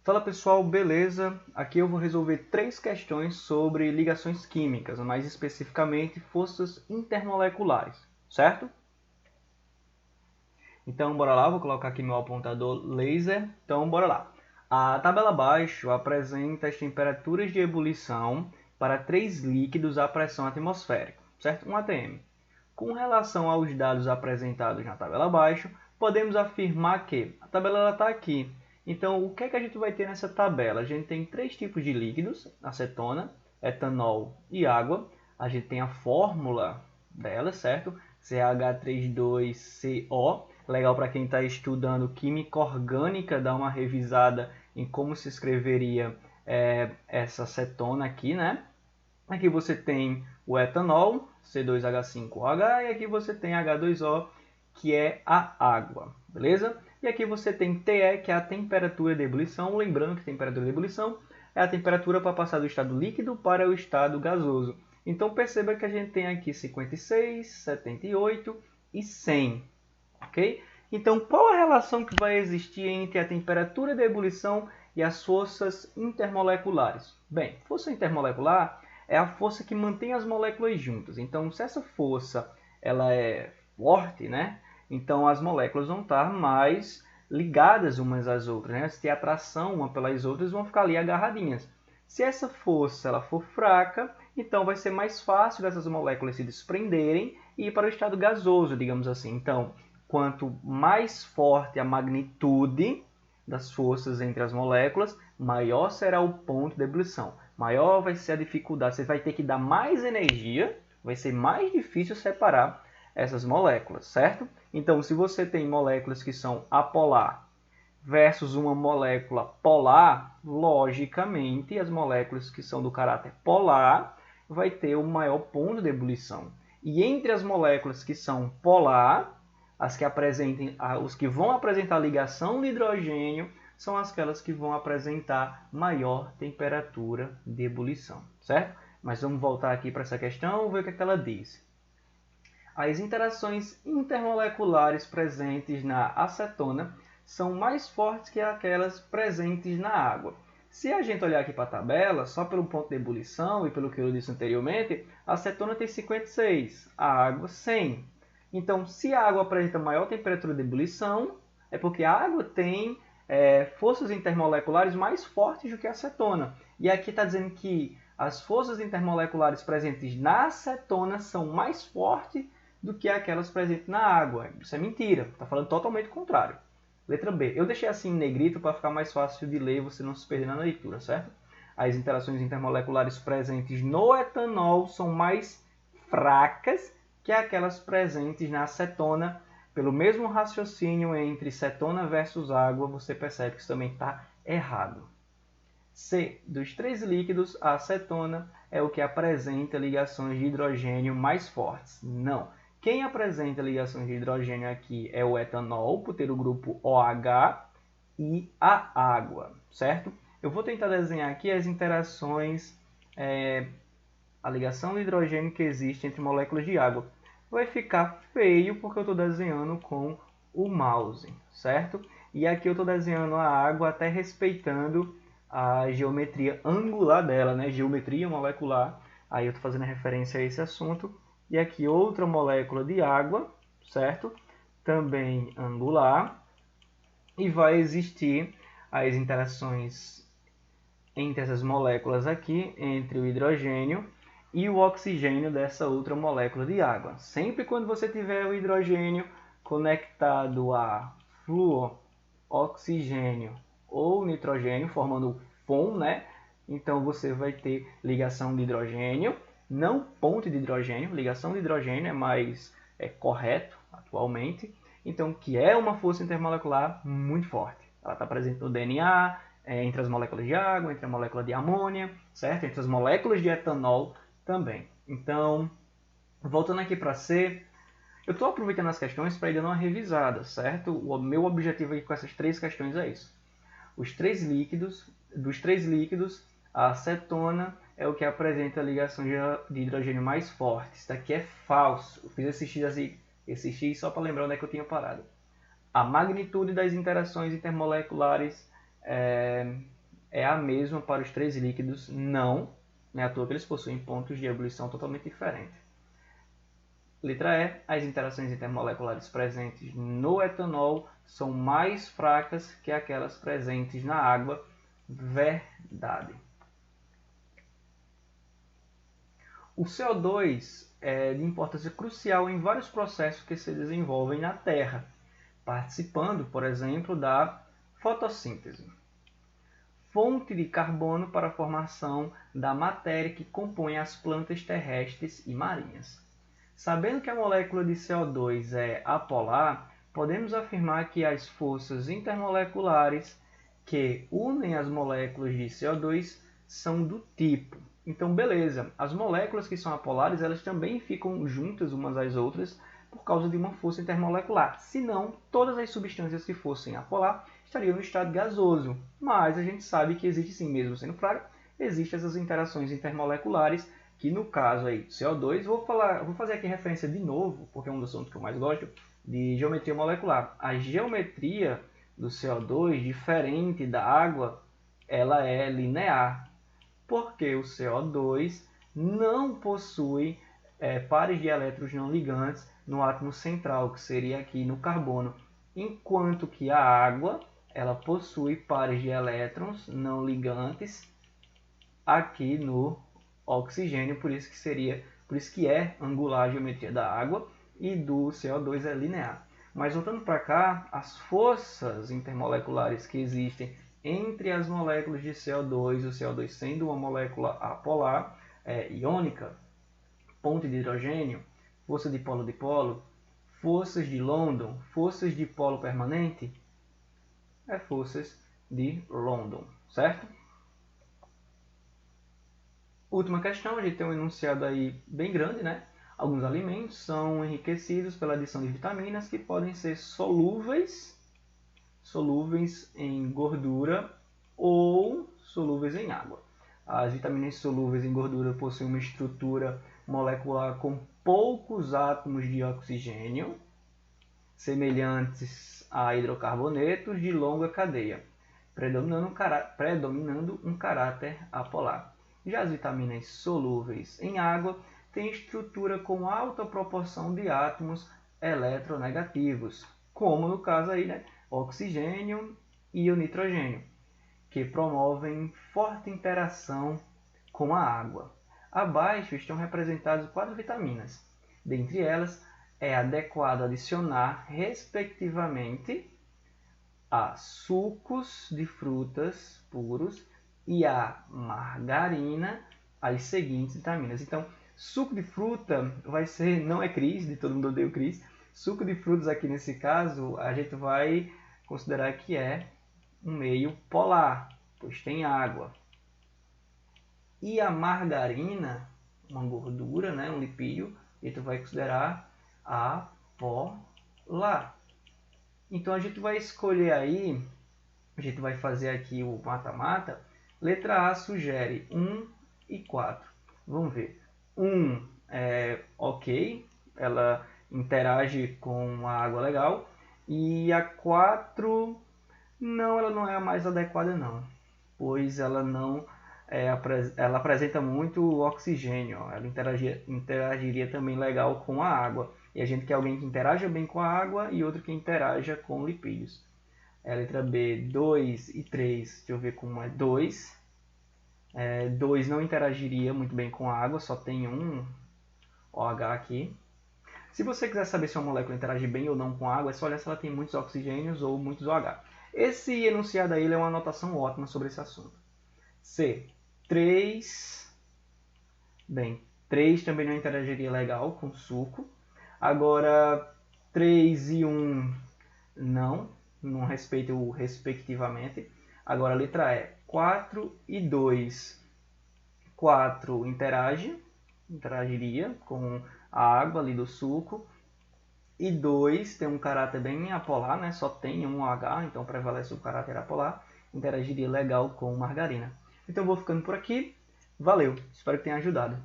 Fala pessoal, beleza? Aqui eu vou resolver 3 questões sobre ligações químicas, mais especificamente forças intermoleculares, certo? Então bora lá, vou colocar aqui meu apontador laser, então bora lá. A tabela abaixo apresenta as temperaturas de ebulição para 3 líquidos à pressão atmosférica, certo? 1 atm. Com relação aos dados apresentados na tabela abaixo, podemos afirmar que a tabela está aqui. Então, o que é que a gente vai ter nessa tabela? A gente tem 3 tipos de líquidos, acetona, etanol e água. A gente tem a fórmula dela, certo? CH32CO. Legal para quem está estudando química orgânica, dar uma revisada em como se escreveria essa acetona aqui, né? Aqui você tem o etanol, C2H5OH, e aqui você tem H2O, que é a água, beleza? E aqui você tem TE, que é a temperatura de ebulição. Lembrando que a temperatura de ebulição é a temperatura para passar do estado líquido para o estado gasoso. Então perceba que a gente tem aqui 56, 78 e 100, ok? Então qual a relação que vai existir entre a temperatura de ebulição e as forças intermoleculares? Bem, força intermolecular é a força que mantém as moléculas juntas. Então, se essa força ela é forte, né? Então as moléculas vão estar mais ligadas umas às outras, né? Se tem atração uma pelas outras, vão ficar ali agarradinhas. Se essa força ela for fraca, então vai ser mais fácil dessas moléculas se desprenderem e ir para o estado gasoso, digamos assim. Então, quanto mais forte a magnitude das forças entre as moléculas, maior será o ponto de ebulição. Maior vai ser a dificuldade, você vai ter que dar mais energia, vai ser mais difícil separar essas moléculas, certo? Então, se você tem moléculas que são apolar versus uma molécula polar, logicamente, as moléculas que são do caráter polar vai ter o maior ponto de ebulição. E entre as moléculas que são polar, os que vão apresentar ligação de hidrogênio são aquelas que vão apresentar maior temperatura de ebulição, certo? Mas vamos voltar aqui para essa questão e ver o que é que ela diz. As interações intermoleculares presentes na acetona são mais fortes que aquelas presentes na água. Se a gente olhar aqui para a tabela, só pelo ponto de ebulição e pelo que eu disse anteriormente, a acetona tem 56, a água 100. Então, se a água apresenta maior temperatura de ebulição, é porque a água tem forças intermoleculares mais fortes do que a acetona. E aqui está dizendo que as forças intermoleculares presentes na acetona são mais fortes do que aquelas presentes na água. Isso é mentira, está falando totalmente o contrário. Letra B. Eu deixei assim em negrito para ficar mais fácil de ler e você não se perder na leitura, certo? As interações intermoleculares presentes no etanol são mais fracas que aquelas presentes na acetona. Pelo mesmo raciocínio entre cetona versus água, você percebe que isso também está errado. C. Dos 3 líquidos, a acetona é o que apresenta ligações de hidrogênio mais fortes. Não. Quem apresenta ligações de hidrogênio aqui é o etanol, por ter o grupo OH, e a água, certo? Eu vou tentar desenhar aqui as interações, a ligação de hidrogênio que existe entre moléculas de água. Vai ficar feio porque eu estou desenhando com o mouse, certo? E aqui eu estou desenhando a água até respeitando a geometria angular dela, né? Geometria molecular. Aí eu estou fazendo referência a esse assunto. E aqui outra molécula de água, certo? Também angular. E vai existir as interações entre essas moléculas aqui, entre o hidrogênio e o oxigênio dessa outra molécula de água. Sempre quando você tiver o hidrogênio conectado a flúor, oxigênio ou nitrogênio, formando o FON, né? Então você vai ter ligação de hidrogênio, não ponto de hidrogênio, ligação de hidrogênio é mais correto atualmente, então que é uma força intermolecular muito forte. Ela está presente no DNA, entre as moléculas de água, entre a molécula de amônia, certo? Entre as moléculas de etanol também. Então, voltando aqui para C, eu estou aproveitando as questões para ir dando uma revisada, certo? O meu objetivo aqui com essas 3 questões é isso. Dos 3 líquidos, a acetona é o que apresenta a ligação de hidrogênio mais forte. Isso daqui é falso. Eu fiz esse X só para lembrar onde é que eu tinha parado. A magnitude das interações intermoleculares é a mesma para os três líquidos? Não, não é à toa que eles possuem pontos de ebulição totalmente diferentes. Letra E, as interações intermoleculares presentes no etanol são mais fracas que aquelas presentes na água. Verdade. O CO2 é de importância crucial em vários processos que se desenvolvem na Terra, participando, por exemplo, da fotossíntese, fonte de carbono para a formação da matéria que compõe as plantas terrestres e marinhas. Sabendo que a molécula de CO2 é apolar, podemos afirmar que as forças intermoleculares que unem as moléculas de CO2 são do tipo. Então, beleza, as moléculas que são apolares, elas também ficam juntas umas às outras por causa de uma força intermolecular. Senão, todas as substâncias que fossem apolar estariam no estado gasoso. Mas a gente sabe que existe sim, mesmo sendo fraco, existem essas interações intermoleculares, que no caso aí do CO2, vou fazer aqui referência de novo, porque é um dos assuntos que eu mais gosto, de geometria molecular. A geometria do CO2, diferente da água, ela é linear, porque o CO2 não possui pares de elétrons não ligantes no átomo central, que seria aqui no carbono, enquanto que a água ela possui pares de elétrons não ligantes aqui no oxigênio, por isso que é angular a geometria da água e do CO2 é linear. Mas voltando para cá, as forças intermoleculares que existem entre as moléculas de CO2, o CO2 sendo uma molécula apolar, iônica, ponte de hidrogênio, força de polo-dipolo, forças de London, forças de polo permanente, forças de London, certo? Última questão, a gente tem um enunciado aí bem grande, né? Alguns alimentos são enriquecidos pela adição de vitaminas que podem ser solúveis em gordura ou solúveis em água. As vitaminas solúveis em gordura possuem uma estrutura molecular com poucos átomos de oxigênio, semelhantes a hidrocarbonetos de longa cadeia, predominando um caráter apolar. Já as vitaminas solúveis em água têm estrutura com alta proporção de átomos eletronegativos, como no caso aí, né, oxigênio e o nitrogênio, que promovem forte interação com a água. Abaixo estão representadas 4 vitaminas. Dentre elas, é adequado adicionar, respectivamente, a sucos de frutas puros e a margarina as seguintes vitaminas. Então, suco de fruta vai ser, não é Cris, de todo mundo odeia o Cris. Suco de frutas aqui nesse caso, a gente vai considerar que é um meio polar, pois tem água. E a margarina, uma gordura, né, um lipídio, a gente vai considerar apolar. Então a gente vai escolher aí, a gente vai fazer aqui o mata-mata. Letra A sugere 1 e 4. Vamos ver. 1 é ok, ela interage com a água legal. E a 4, não, ela não é a mais adequada não, pois ela não ela apresenta muito oxigênio, ela interagiria também legal com a água. E a gente quer alguém que interaja bem com a água e outro que interaja com lipídios. Letra B, 2 e 3, deixa eu ver como é 2. 2 não interagiria muito bem com a água, só tem um OH aqui. Se você quiser saber se uma molécula interage bem ou não com a água, é só olhar se ela tem muitos oxigênios ou muitos OH. Esse enunciado aí é uma anotação ótima sobre esse assunto. C, 3. Bem, 3 também não interagiria legal com suco. Agora, 3 e 1 não respeita o respectivamente. Agora, letra E, 4 e 2. 4 interagiria com a água ali do suco. E 2 tem um caráter bem apolar, né? Só tem um H, então prevalece o caráter apolar. Interagiria legal com margarina. Então, eu vou ficando por aqui. Valeu, espero que tenha ajudado.